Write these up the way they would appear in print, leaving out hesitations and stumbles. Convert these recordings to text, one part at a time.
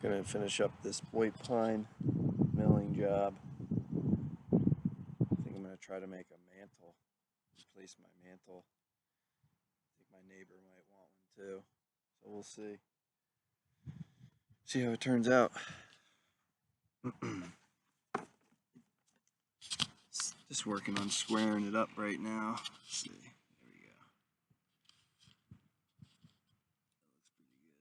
Gonna finish up this white pine milling job. I think I'm gonna try to make a mantle, replace my mantle. I think my neighbor might want one too, so we'll see. See how it turns out. Just working on squaring it up right now. Let's see. There we go. That looks pretty good.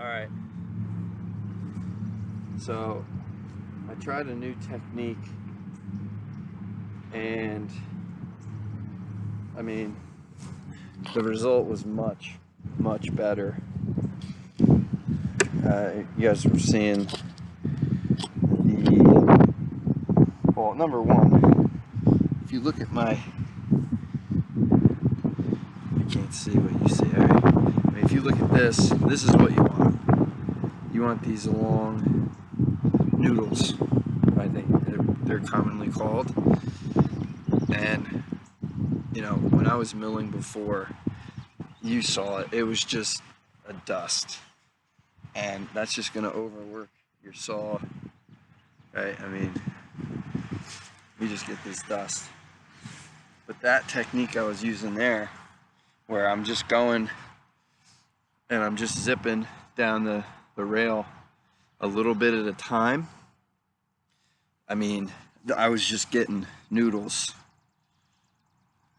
Alright. So I tried a new technique, and I mean, the result was much better. You guys were seeing the, well, number one, if you look at my, you can't see what you see, alright? I mean, if you look at this is what you want. You want these long noodles, I think they're commonly called. And, you know, when I was milling before, you saw it, it was just a dust. And that's just going to overwork your saw, right? I mean, you just get this dust. But that technique I was using there, where I'm just going and I'm just zipping down the rail a little bit at a time, I mean, I was just getting noodles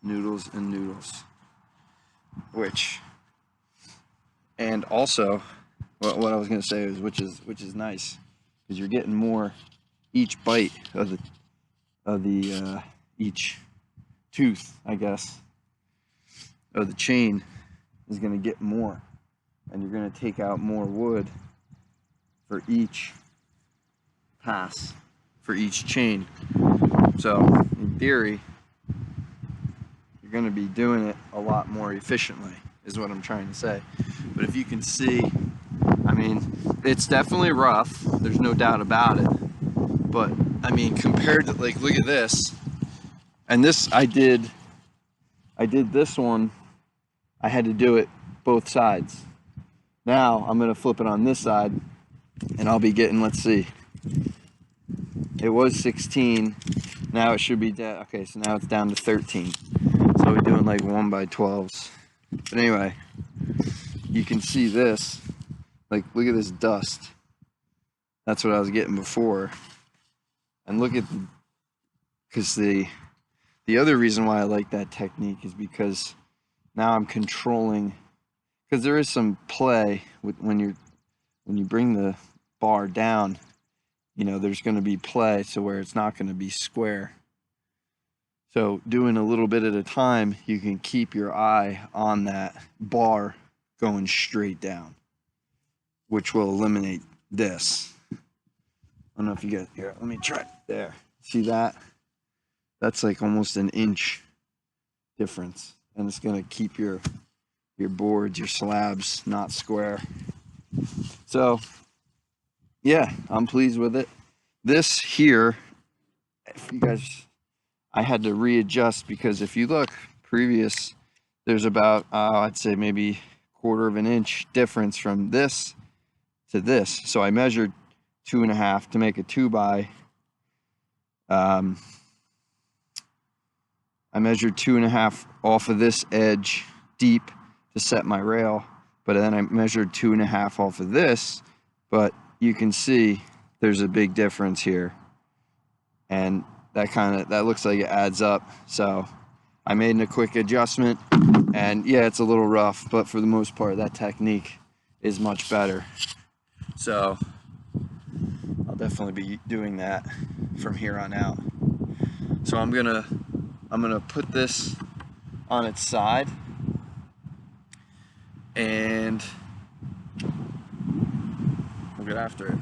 and noodles, and also what I was going to say is which is nice, because you're getting more each bite of the each tooth, I guess, of the chain is going to get more, and you're going to take out more wood for each pass, for each chain. So in theory, you're going to be doing it a lot more efficiently, is what I'm trying to say. But if you can see, I mean, it's definitely rough, there's no doubt about it. But I mean, compared to, like, look at this. And this, I did this one, I had to do it both sides. Now I'm going to flip it on this side, and I'll be getting, let's see, it was 16, now it should be okay, so now it's down to 13. So we're doing like 1x12s. But anyway, you can see this, like, look at this dust. That's what I was getting before. And look at because the other reason why I like that technique is because now I'm controlling, because there is some play with when you bring the bar down, you know, there's going to be play so where it's not going to be square. So doing a little bit at a time, you can keep your eye on that bar going straight down, which will eliminate this. I don't know if you guys, here, let me try there. See that? That's like almost an inch difference, and it's going to keep your boards, your slabs not square. So yeah, I'm pleased with it. This here, if you guys, I had to readjust, because if you look previous, there's about I'd say maybe 1/4 of an inch difference from this to this. So I measured 2.5 to make a 2x. I measured 2.5 off of this edge deep to set my rail, but then I measured 2.5 off of this. But you can see there's a big difference here, and that looks like it adds up. So I made a quick adjustment, and yeah, it's a little rough, but for the most part, that technique is much better. So I'll definitely be doing that from here on out. So I'm gonna put this on its side, and we'll get after it.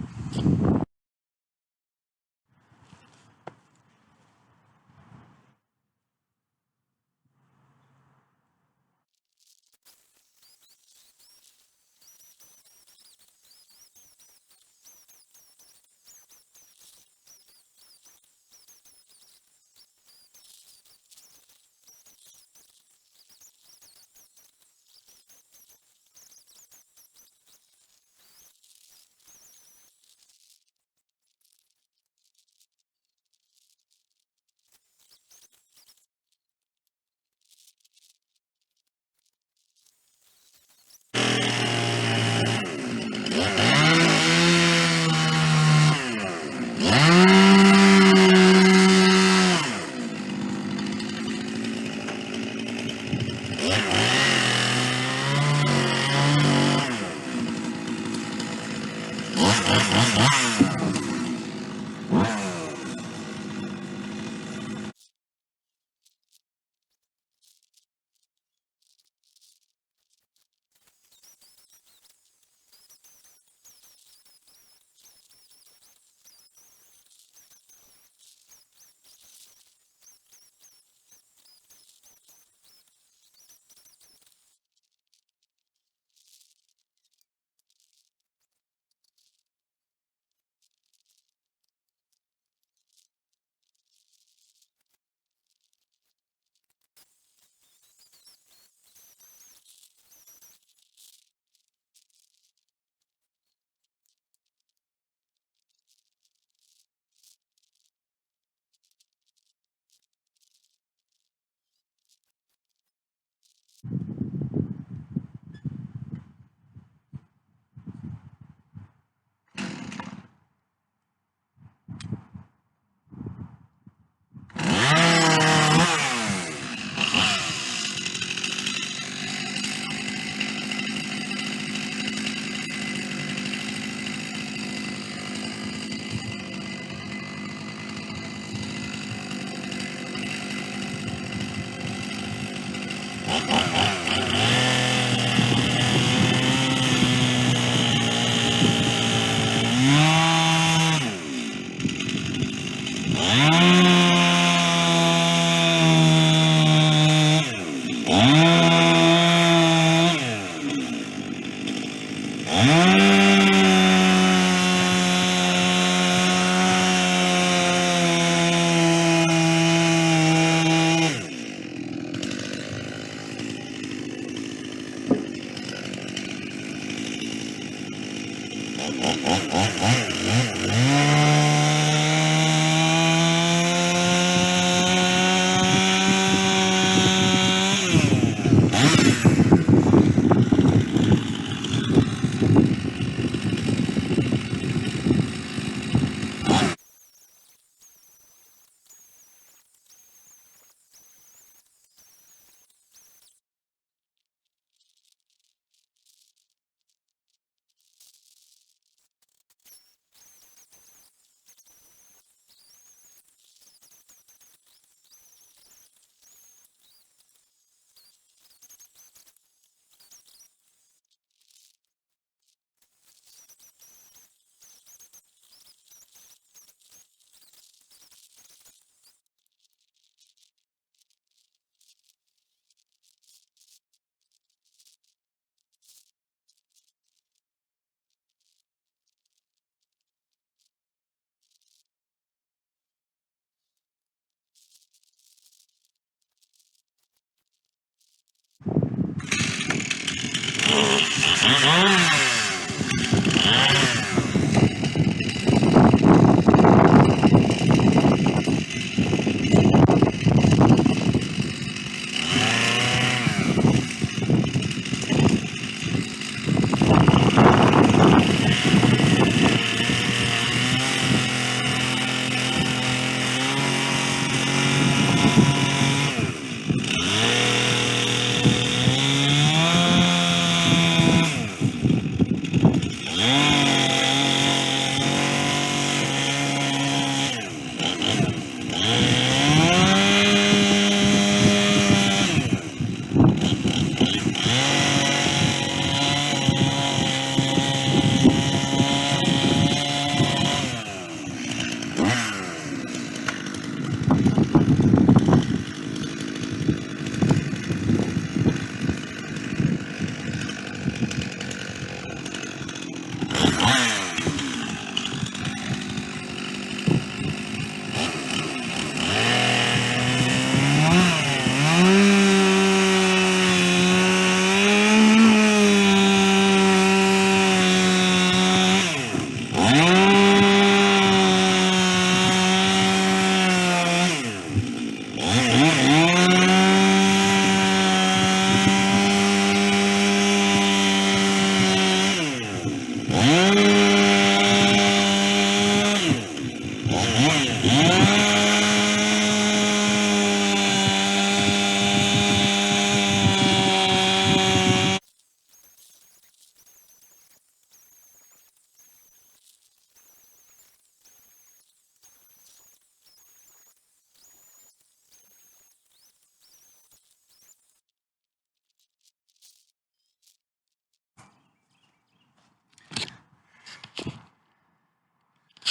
Mm-hmm.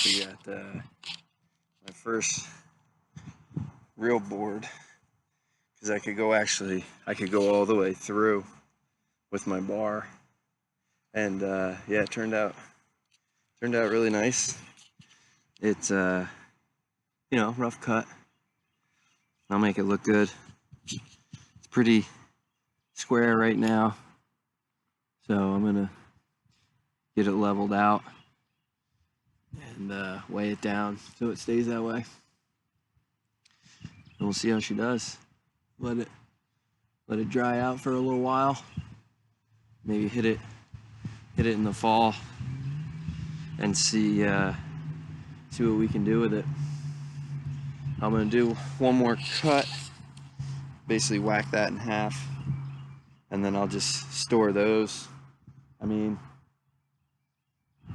actually got my first real board, because I could go all the way through with my bar, and yeah, it turned out really nice. It's rough cut. I'll make it look good. It's pretty square right now, so I'm gonna get it leveled out and weigh it down so it stays that way. And we'll see how she does. Let it dry out for a little while. Maybe hit it in the fall and see what we can do with it. I'm gonna do one more cut, basically whack that in half, and then I'll just store those. I mean,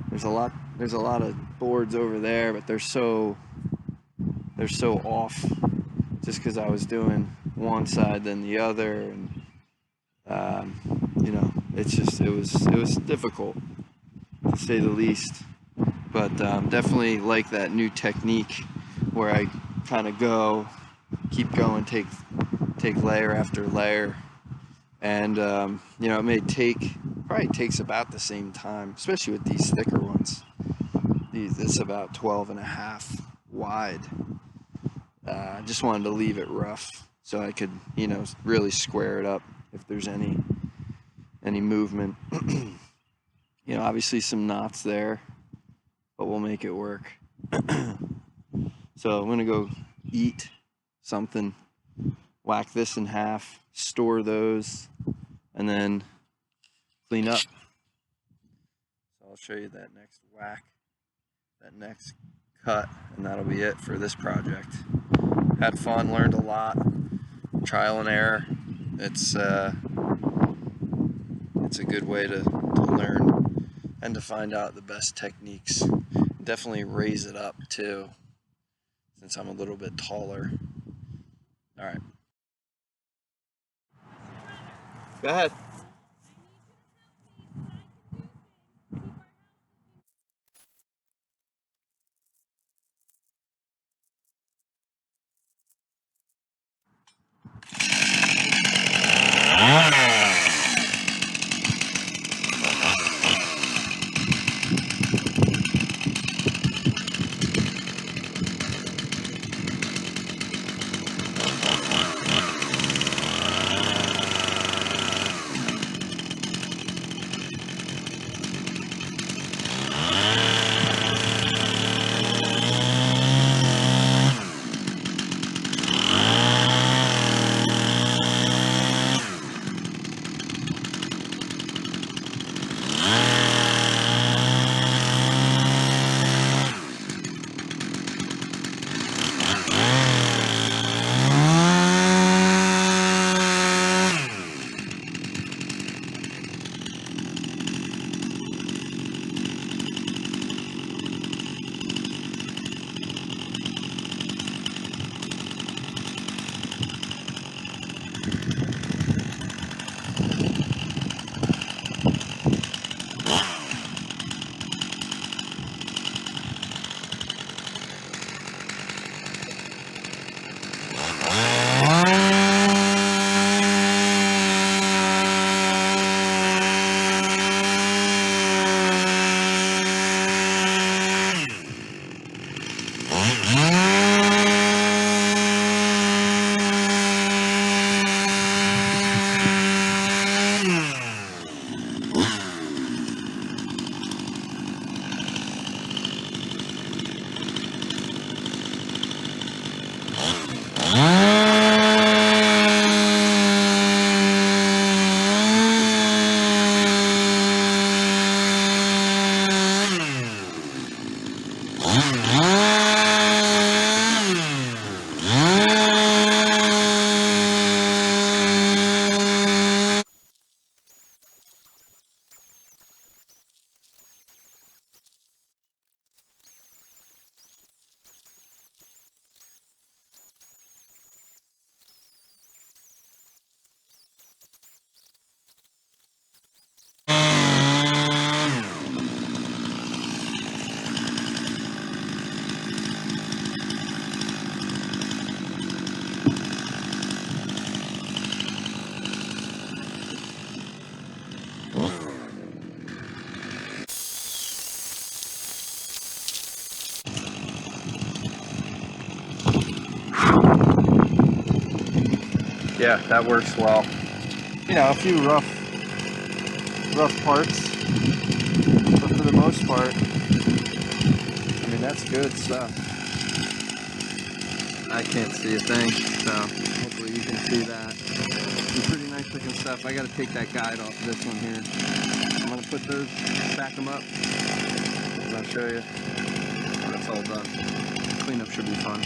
there's a lot of boards over there, but they're so off, just because I was doing one side then the other, and it was difficult, to say the least. But definitely like that new technique where I kind of keep going, take layer after layer, and it may probably takes about the same time, especially with these thicker ones. It's about 12.5 wide. I just wanted to leave it rough so I could, really square it up if there's any movement. Obviously some knots there, but we'll make it work. So I'm gonna go eat something, whack this in half, store those, and then clean up. So I'll show you that next whack, that next cut, and that'll be it for this project. Had fun, learned a lot, trial and error. It's a good way to learn and to find out the best techniques. Definitely raise it up too, since I'm a little bit taller. All right. Go ahead. Yeah, that works well. You know, a few rough parts, but for the most part, I mean, that's good stuff. I can't see a thing, so hopefully you can see that. Some pretty nice looking stuff. I got to take that guide off this one here. I'm going to put those, stack them up, and I'll show you when it's all done. Cleanup should be fun.